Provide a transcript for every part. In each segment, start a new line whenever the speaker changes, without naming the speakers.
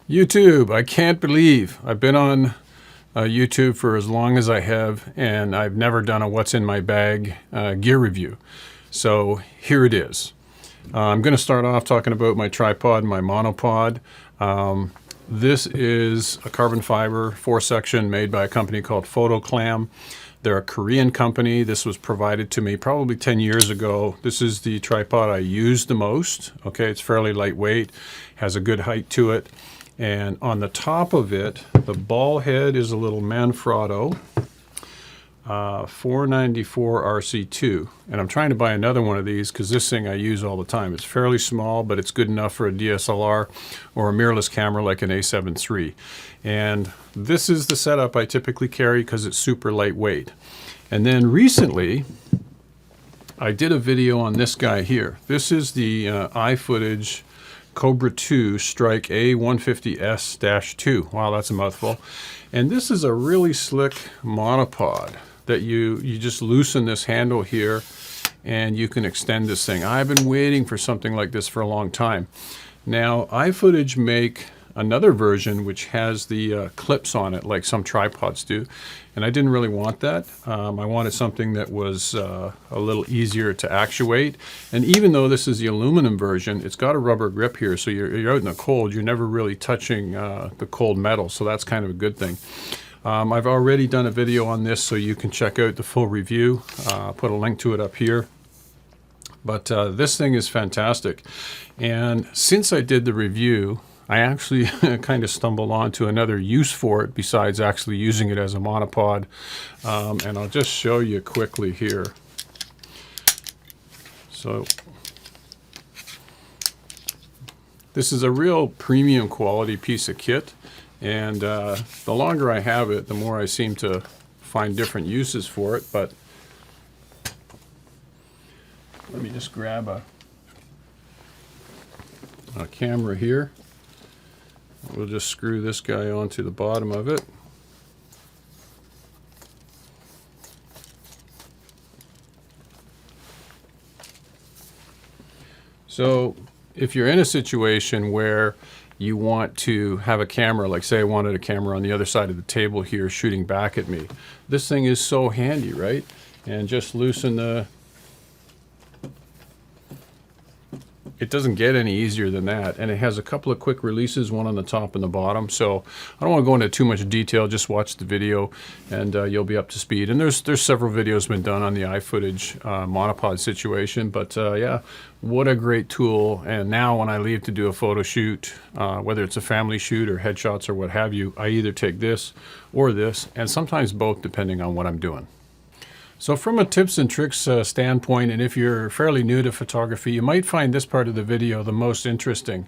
YouTube, I can't believe I've been on YouTube for as long as I have, and I've never done a what's in my bag gear review. So here it is. I'm going to start off talking about my tripod and my monopod. This is a carbon fiber 4-section made by a company called Photoclam. They're a Korean company. This was provided to me probably 10 years ago. This is the tripod I use the most. Okay, it's fairly lightweight, has a good height to it. And on the top of it, the ball head is a little Manfrotto 494 RC2. And I'm trying to buy another one of these because this thing I use all the time. It's fairly small, but it's good enough for a DSLR or a mirrorless camera like an A7 III. And this is the setup I typically carry because it's super lightweight. And then recently, I did a video on this guy here. This is the iFootage Cobra 2 Strike A150S-2. Wow, that's a mouthful. And this is a really slick monopod that you just loosen this handle here and you can extend this thing. I've been waiting for something like this for a long time. Now, iFootage make another version which has the clips on it like some tripods do, and I didn't really want that. I wanted something that was a little easier to actuate, and even though this is the aluminum version, it's got a rubber grip here, so you're out in the cold, you're never really touching the cold metal, so that's kind of a good thing. I've already done a video on this, so you can check out the full review. I'll put a link to it up here. But this thing is fantastic, and since I did the review, I actually kind of stumbled onto another use for it besides actually using it as a monopod. And I'll just show you quickly here. So this is a real premium quality piece of kit. And the longer I have it, the more I seem to find different uses for it. But let me just grab a camera here. We'll just screw this guy onto the bottom of it. So if you're in a situation where you want to have a camera, like say I wanted a camera on the other side of the table here shooting back at me, this thing is so handy, right? And just loosen the... It doesn't get any easier than that, and it has a couple of quick releases, one on the top and the bottom. So I don't want to go into too much detail, just watch the video and you'll be up to speed. And there's several videos been done on the iFootage monopod situation, but yeah, what a great tool. And now when I leave to do a photo shoot, whether it's a family shoot or headshots or what have you, I either take this or this, and sometimes both depending on what I'm doing. So from a tips and tricks standpoint, and if you're fairly new to photography, you might find this part of the video the most interesting.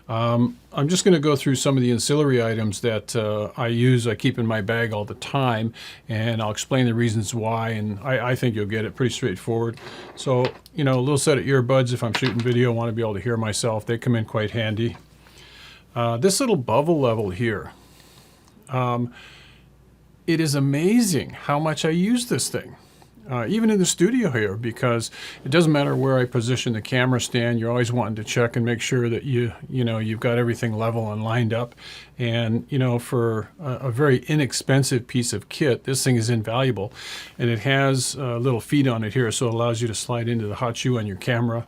I'm just going to go through some of the ancillary items that I keep in my bag all the time, and I'll explain the reasons why, and I think you'll get it pretty straightforward. So, you know, a little set of earbuds if I'm shooting video, I want to be able to hear myself. They come in quite handy. This little bevel level here. It is amazing how much I use this thing. Even in the studio here, because it doesn't matter where I position the camera stand, you're always wanting to check and make sure that you've got everything level and lined up. And you know, for a very inexpensive piece of kit, this thing is invaluable. And it has little feet on it here, so it allows you to slide into the hot shoe on your camera.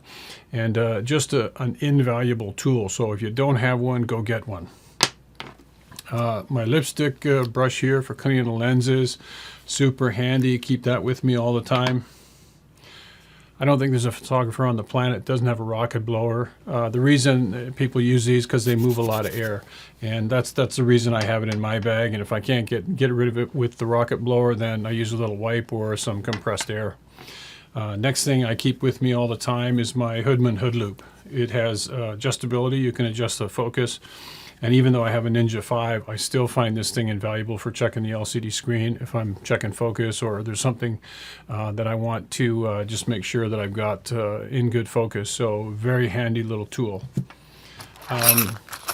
And just an invaluable tool. So if you don't have one, go get one. My lipstick brush here for cleaning the lenses, super handy. Keep that with me all the time. I don't think there's a photographer on the planet that doesn't have a rocket blower. The reason people use these is because they move a lot of air, and that's the reason I have it in my bag. And if I can't get rid of it with the rocket blower, then I use a little wipe or some compressed air. Next thing I keep with me all the time is my Hoodman hood loop. It has adjustability. You can adjust the focus. And even though I have a Ninja 5, I still find this thing invaluable for checking the LCD screen if I'm checking focus or there's something that I want to just make sure that I've got in good focus. So very handy little tool.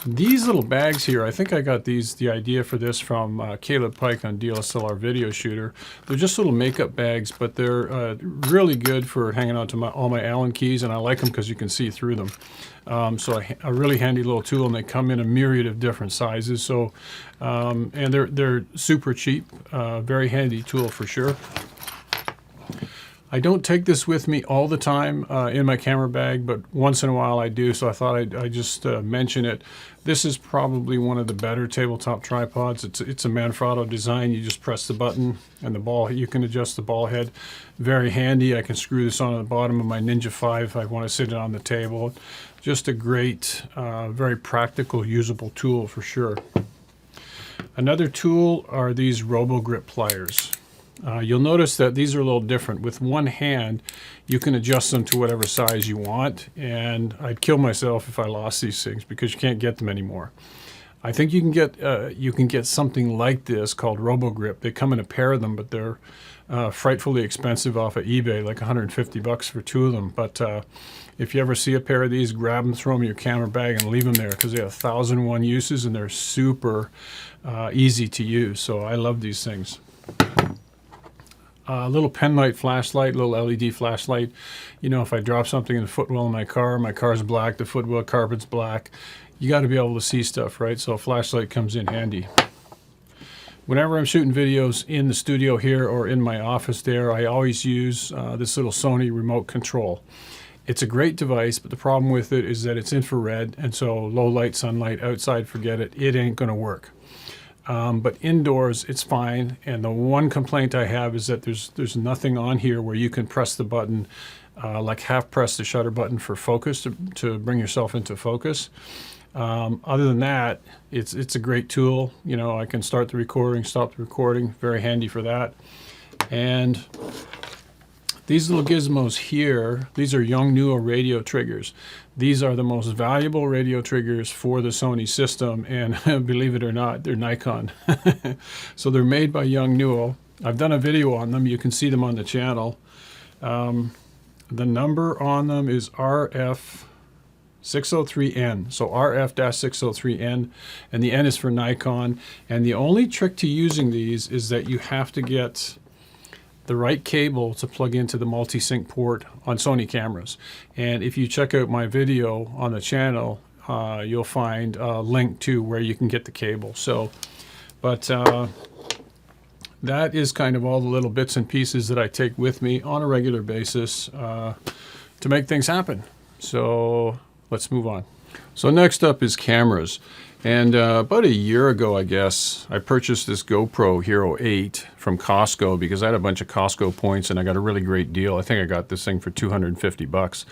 These little bags here, I think I got the idea for this from Caleb Pike on DSLR Video Shooter. They're just little makeup bags, but they're really good for hanging on to all my Allen keys, and I like them because you can see through them. So a really handy little tool, and they come in a myriad of different sizes. So, and they're super cheap, very handy tool for sure. I don't take this with me all the time in my camera bag, but once in a while I do, so I thought I'd just mention it. This is probably one of the better tabletop tripods. It's a Manfrotto design. You just press the button and the ball, you can adjust the ball head. Very handy. I can screw this on the bottom of my Ninja 5 if I want to sit it on the table. Just a great, very practical, usable tool for sure. Another tool are these RoboGrip pliers. You'll notice that these are a little different. With one hand, you can adjust them to whatever size you want, and I'd kill myself if I lost these things because you can't get them anymore. I think you can get something like this called RoboGrip. They come in a pair of them, but they're frightfully expensive off of eBay, like 150 bucks for two of them. But if you ever see a pair of these, grab them, throw them in your camera bag, and leave them there because they have 1,001 uses, and they're super easy to use. So I love these things. A little pen light flashlight, little LED flashlight. You know, if I drop something in the footwell of my car's black, the footwell carpet's black, you got to be able to see stuff, right? So a flashlight comes in handy. Whenever I'm shooting videos in the studio here or in my office there, I always use this little Sony remote control. It's a great device, but the problem with it is that it's infrared, and so low light, sunlight, outside, forget it. It ain't going to work. But indoors, it's fine. And the one complaint I have is that there's nothing on here where you can press the button, like half press the shutter button for focus to bring yourself into focus. Other than that, it's a great tool. You know, I can start the recording, stop the recording. Very handy for that. And these little gizmos here, these are Yongnuo radio triggers. These are the most valuable radio triggers for the Sony system, and believe it or not, they're Nikon. So they're made by Yongnuo. I've done a video on them. You can see them on the channel. The number on them is RF603N. So RF-603N, and the N is for Nikon. And the only trick to using these is that you have to get the right cable to plug into the multi-sync port on Sony cameras. And if you check out my video on the channel, you'll find a link to where you can get the cable. So, but that is kind of all the little bits and pieces that I take with me on a regular basis to make things happen. So let's move on. So next up is cameras. And about a year ago, I guess, I purchased this GoPro Hero 8 from Costco because I had a bunch of Costco points and I got a really great deal. I think I got this thing for 250 bucks.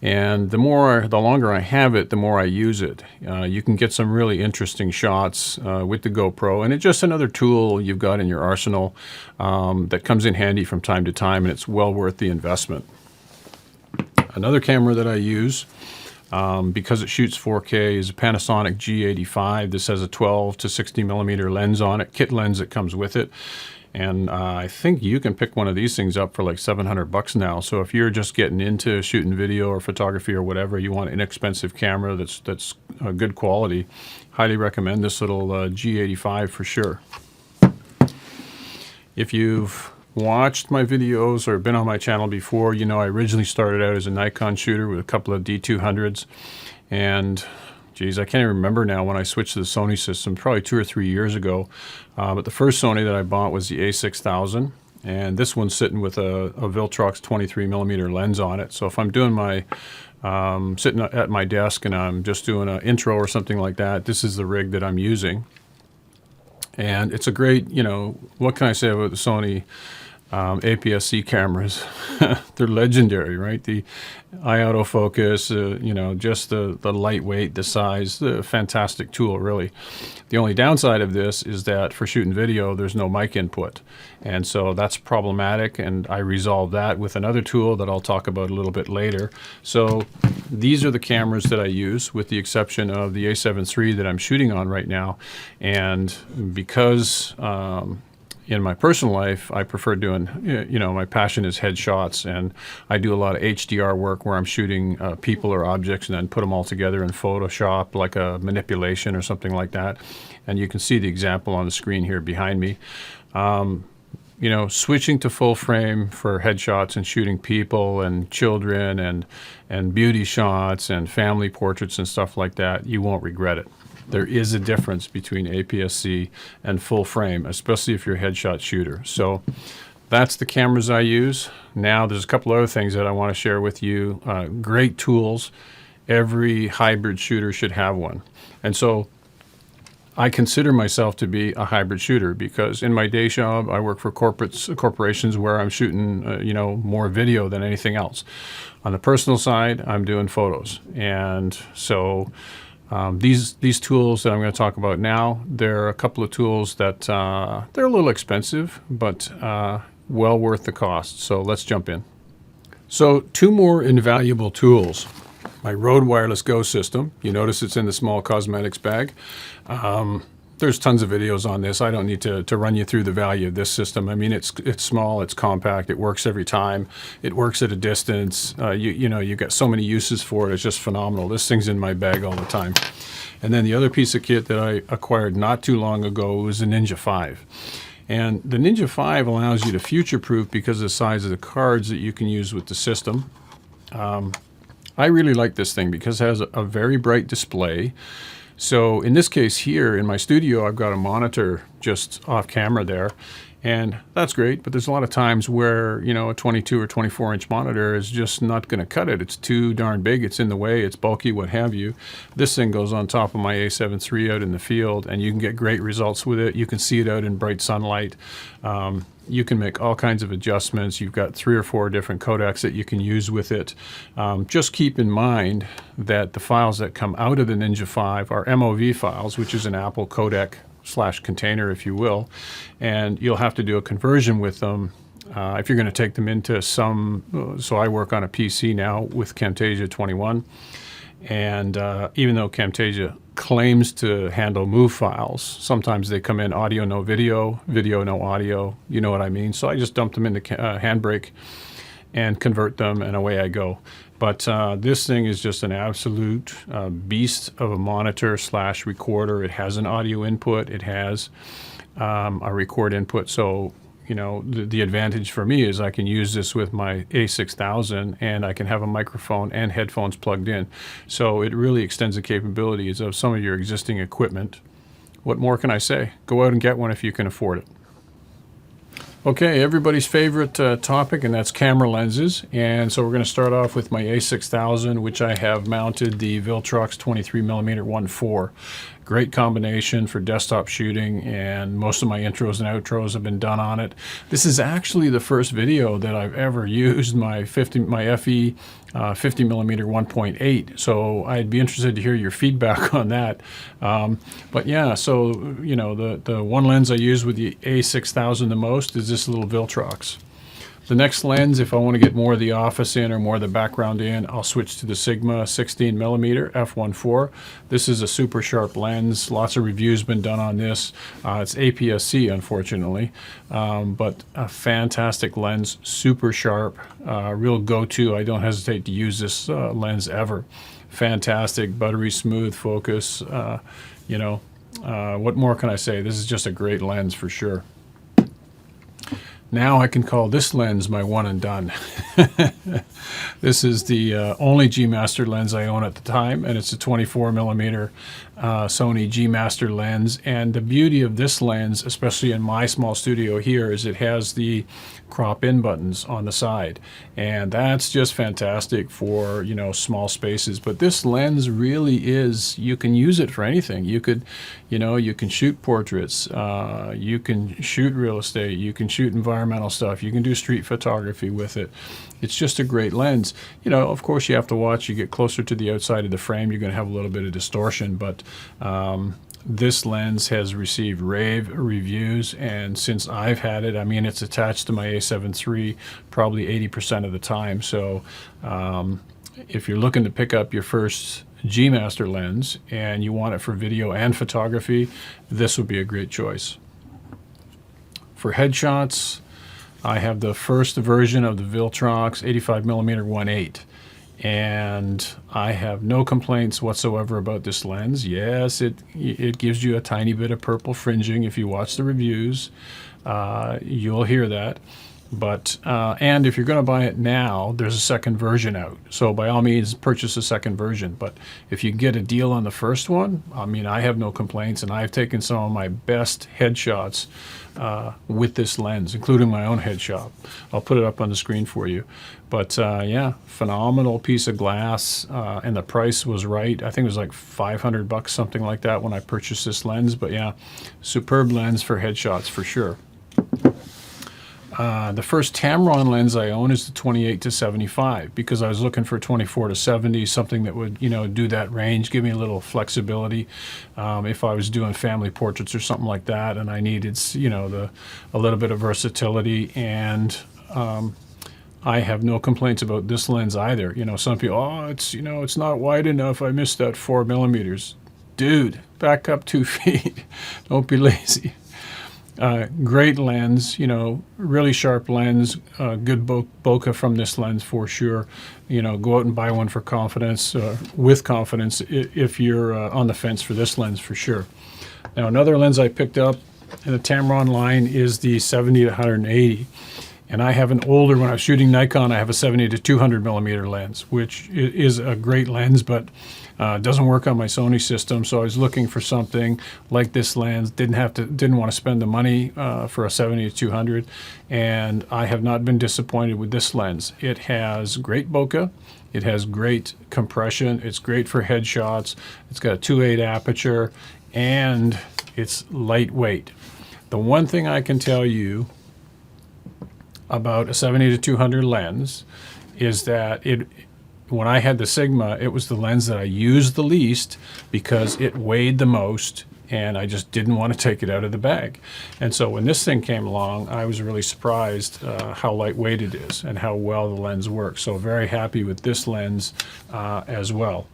And the longer I have it, the more I use it. You can get some really interesting shots with the GoPro, and it's just another tool you've got in your arsenal that comes in handy from time to time, and it's well worth the investment. Another camera that I use, because it shoots 4K, is a Panasonic G85. This has a 12 to 60 millimeter lens on it, kit lens that comes with it. And I think you can pick one of these things up for like 700 bucks now. So if you're just getting into shooting video or photography or whatever, you want an inexpensive camera that's good quality, highly recommend this little G85 for sure. If you've watched my videos or been on my channel before, you know I originally started out as a Nikon shooter with a couple of D200s, and geez, I can't even remember now when I switched to the Sony system, probably 2 or 3 years ago. But the first Sony that I bought was the A6000, and this one's sitting with a Viltrox 23 millimeter lens on it. So if I'm doing my sitting at my desk and I'm just doing an intro or something like that, this is the rig that I'm using. And it's a great, you know, what can I say about the Sony APS-C cameras? They're legendary, right? The eye autofocus, you know, just the lightweight, the size, the fantastic tool, really. The only downside of this is that for shooting video, there's no mic input. And so that's problematic, and I resolved that with another tool that I'll talk about a little bit later. So these are the cameras that I use, with the exception of the A7 III that I'm shooting on right now. And because in my personal life, I prefer doing, my passion is headshots, and I do a lot of HDR work where I'm shooting people or objects and then put them all together in Photoshop, like a manipulation or something like that. And you can see the example on the screen here behind me. Switching to full frame for headshots and shooting people and children and beauty shots and family portraits and stuff like that, you won't regret it. There is a difference between APS-C and full frame, especially if you're a headshot shooter. So that's the cameras I use. Now there's a couple other things that I want to share with you. Great tools. Every hybrid shooter should have one. And so I consider myself to be a hybrid shooter because in my day job, I work for corporations where I'm shooting, more video than anything else. On the personal side, I'm doing photos. And so these tools that I'm going to talk about now, they're a couple of tools that they're a little expensive, but well worth the cost. So let's jump in. So 2 more invaluable tools. My Rode Wireless Go system. You notice it's in the small cosmetics bag. There's tons of videos on this. I don't need to run you through the value of this system. I mean, it's small, it's compact, it works every time. It works at a distance. You got so many uses for it. It's just phenomenal. This thing's in my bag all the time. And then the other piece of kit that I acquired not too long ago was the Ninja 5. And the Ninja 5 allows you to future-proof because of the size of the cards that you can use with the system. I really like this thing because it has a very bright display. So in this case here in my studio, I've got a monitor just off camera there, and that's great. But there's a lot of times where, a 22 or 24 inch monitor is just not going to cut it. It's too darn big. It's in the way. It's bulky, what have you. This thing goes on top of my A7 III out in the field, and you can get great results with it. You can see it out in bright sunlight. You can make all kinds of adjustments. You've got 3 or 4 different codecs that you can use with it. Just keep in mind that the files that come out of the Ninja 5 are MOV files, which is an Apple codec / container, if you will. And you'll have to do a conversion with them if you're going to take them into some. So I work on a PC now with Camtasia 21. And even though Camtasia claims to handle MOV files, sometimes they come in audio, no video, video, no audio, you know what I mean? So I just dump them into Handbrake and convert them, and away I go. But this thing is just an absolute beast of a monitor / recorder. It has an audio input. It has a record input. So the advantage for me is I can use this with my A6000 and I can have a microphone and headphones plugged in. So it really extends the capabilities of some of your existing equipment. What more can I say? Go out and get one if you can afford it. Okay, everybody's favorite topic, and that's camera lenses. And so we're going to start off with my A6000, which I have mounted the Viltrox 23mm 1.4. Great combination for desktop shooting, and most of my intros and outros have been done on it. This is actually the first video that I've ever used my FE 50mm 1.8. So I'd be interested to hear your feedback on that. But yeah, so the one lens I use with the A6000 the most is this little Viltrox. The next lens, if I want to get more of the office in or more of the background in, I'll switch to the Sigma 16mm f1.4. This is a super sharp lens. Lots of reviews been done on this. It's APS-C, unfortunately, but a fantastic lens, super sharp, real go-to. I don't hesitate to use this lens ever. Fantastic, buttery smooth focus. What more can I say? This is just a great lens for sure. Now I can call this lens my one and done. This is the only G Master lens I own at the time, and it's a 24mm Sony G Master lens. And the beauty of this lens, especially in my small studio here, is it has the crop in buttons on the side, and that's just fantastic for small spaces. But this lens really is, you can use it for anything. You could you can shoot portraits, you can shoot real estate, you can shoot environmental stuff, you can do street photography with it. It's just a great lens. Of course you have to watch. You get closer to the outside of the frame, you're going to have a little bit of distortion, but this lens has received rave reviews, and since I've had it, I mean, it's attached to my A7 III probably 80% of the time. So if you're looking to pick up your first G Master lens and you want it for video and photography, this would be a great choice. For headshots, I have the first version of the Viltrox 85mm 1.8, and I have no complaints whatsoever about this lens. Yes, it gives you a tiny bit of purple fringing. If you watch the reviews, you'll hear that. But and if you're going to buy it now, there's a second version out. So by all means, purchase a second version. But if you get a deal on the first one, I mean, I have no complaints, and I've taken some of my best headshots with this lens, including my own headshot. I'll put it up on the screen for you. But yeah, phenomenal piece of glass, and the price was right. I think it was like $500, something like that, when I purchased this lens. But yeah, superb lens for headshots for sure. The first Tamron lens I own is the 28 to 75, because I was looking for 24 to 70, something that would, you know, do that range, give me a little flexibility if I was doing family portraits or something like that, and I needed, you know, a little bit of versatility. And I have no complaints about this lens either. You know, some people, oh, it's, you know, it's not wide enough. I missed that 4mm. Dude, back up 2 feet. Don't be lazy. Great lens, you know, really sharp lens, good bokeh from this lens for sure. You know, go out and buy one for confidence, with confidence, if you're on the fence for this lens for sure. Now, another lens I picked up in the Tamron line is the 70 to 180. And I have an older, when I was shooting Nikon, I have a 70 to 200mm lens, which is a great lens, but doesn't work on my Sony system. So I was looking for something like this lens. Didn't want to spend the money for a 70 to 200, and I have not been disappointed with this lens. It has great bokeh. It has great compression. It's great for headshots. It's got a 2.8 aperture, and it's lightweight. The one thing I can tell you about a 70 to 200 lens is that when I had the Sigma, it was the lens that I used the least because it weighed the most, and I just didn't want to take it out of the bag. And so when this thing came along, I was really surprised how lightweight it is and how well the lens works. So very happy with this lens as well.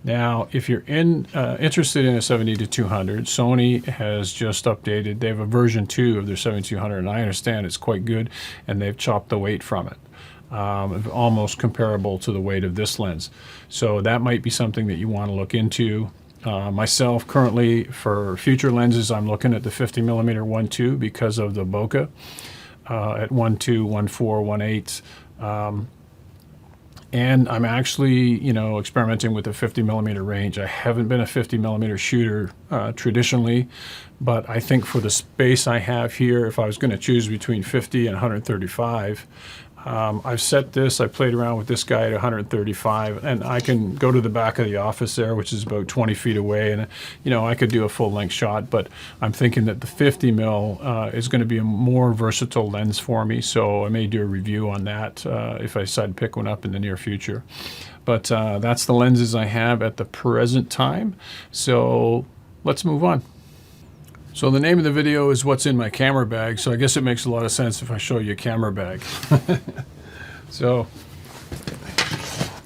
Now, if you're interested in a 70 to 200, Sony has just updated. They have a version 2 of their 7200, and I understand it's quite good, and they've chopped the weight from it. Almost comparable to the weight of this lens. So that might be something that you want to look into. Myself, currently, for future lenses, I'm looking at the 50mm 1.2 because of the bokeh at 1.2, 1.4, 1.8. And I'm actually, you know, experimenting with the 50mm range. I haven't been a 50mm shooter traditionally, but I think for the space I have here, if I was going to choose between 50 and 135, I've set this, I played around with this guy at 135, and I can go to the back of the office there, which is about 20 feet away, and, you know, I could do a full-length shot, but I'm thinking that the 50mm is going to be a more versatile lens for me, so I may do a review on that if I decide to pick one up in the near future. But that's the lenses I have at the present time, so let's move on. So the name of the video is what's in my camera bag, so I guess it makes a lot of sense if I show you a camera bag. So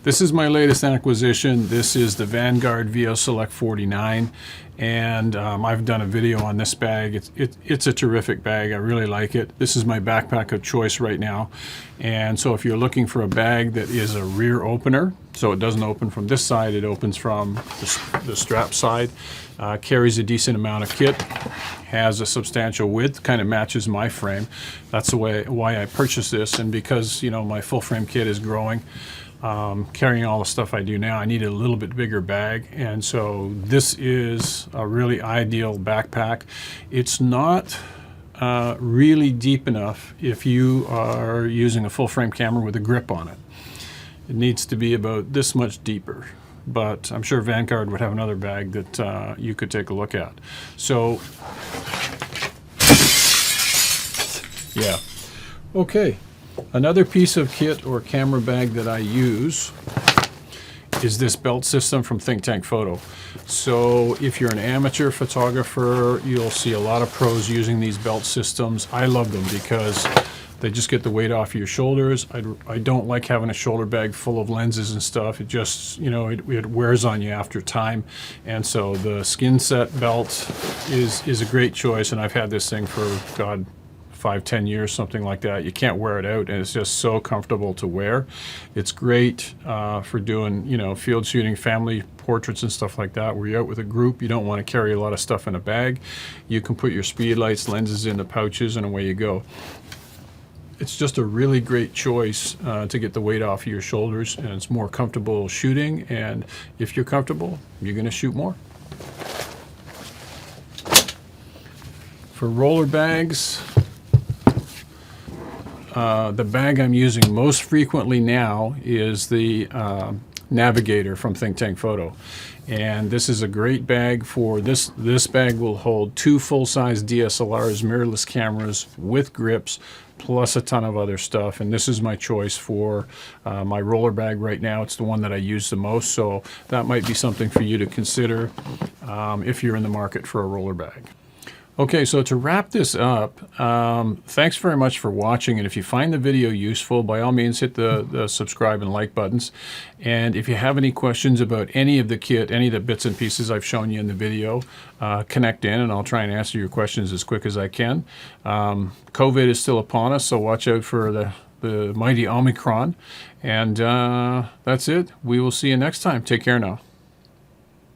this is my latest acquisition. This is the Vanguard VO Select 49, and I've done a video on this bag. It's a terrific bag. I really like it. This is my backpack of choice right now. And so if you're looking for a bag that is a rear opener, so it doesn't open from this side, it opens from the strap side, carries a decent amount of kit, has a substantial width, kind of matches my frame. That's why I purchased this, and because, you know, my full frame kit is growing, carrying all the stuff I do now, I needed a little bit bigger bag, and so this is a really ideal backpack. It's not really deep enough if you are using a full frame camera with a grip on it. It needs to be about this much deeper, but I'm sure Vanguard would have another bag that you could take a look at. So, yeah. Okay, another piece of kit or camera bag that I use is this belt system from Think Tank Photo. So if you're an amateur photographer, you'll see a lot of pros using these belt systems. I love them because they just get the weight off your shoulders. I don't like having a shoulder bag full of lenses and stuff. It just, you know, it wears on you after time. And so the skin set belt is a great choice, and I've had this thing for, God, 5-10 years, something like that. You can't wear it out, and it's just so comfortable to wear. It's great for doing, you know, field shooting, family portraits and stuff like that, where you're out with a group. You don't want to carry a lot of stuff in a bag. You can put your speed lights, lenses in the pouches, and away you go. It's just a really great choice to get the weight off of your shoulders, and it's more comfortable shooting, and if you're comfortable, you're going to shoot more. For roller bags, the bag I'm using most frequently now is the Navigator from Think Tank Photo. And this is a great bag for this. This bag will hold 2 full-size DSLRs, mirrorless cameras with grips, plus a ton of other stuff. And this is my choice for my roller bag right now. It's the one that I use the most, so that might be something for you to consider if you're in the market for a roller bag. Okay, so to wrap this up, thanks very much for watching, and if you find the video useful, by all means hit the subscribe and like buttons. And if you have any questions about any of the kit, any of the bits and pieces I've shown you in the video, connect in and I'll try and answer your questions as quick as I can. COVID is still upon us, so watch out for the mighty Omicron. And that's it. We will see you next time. Take care now.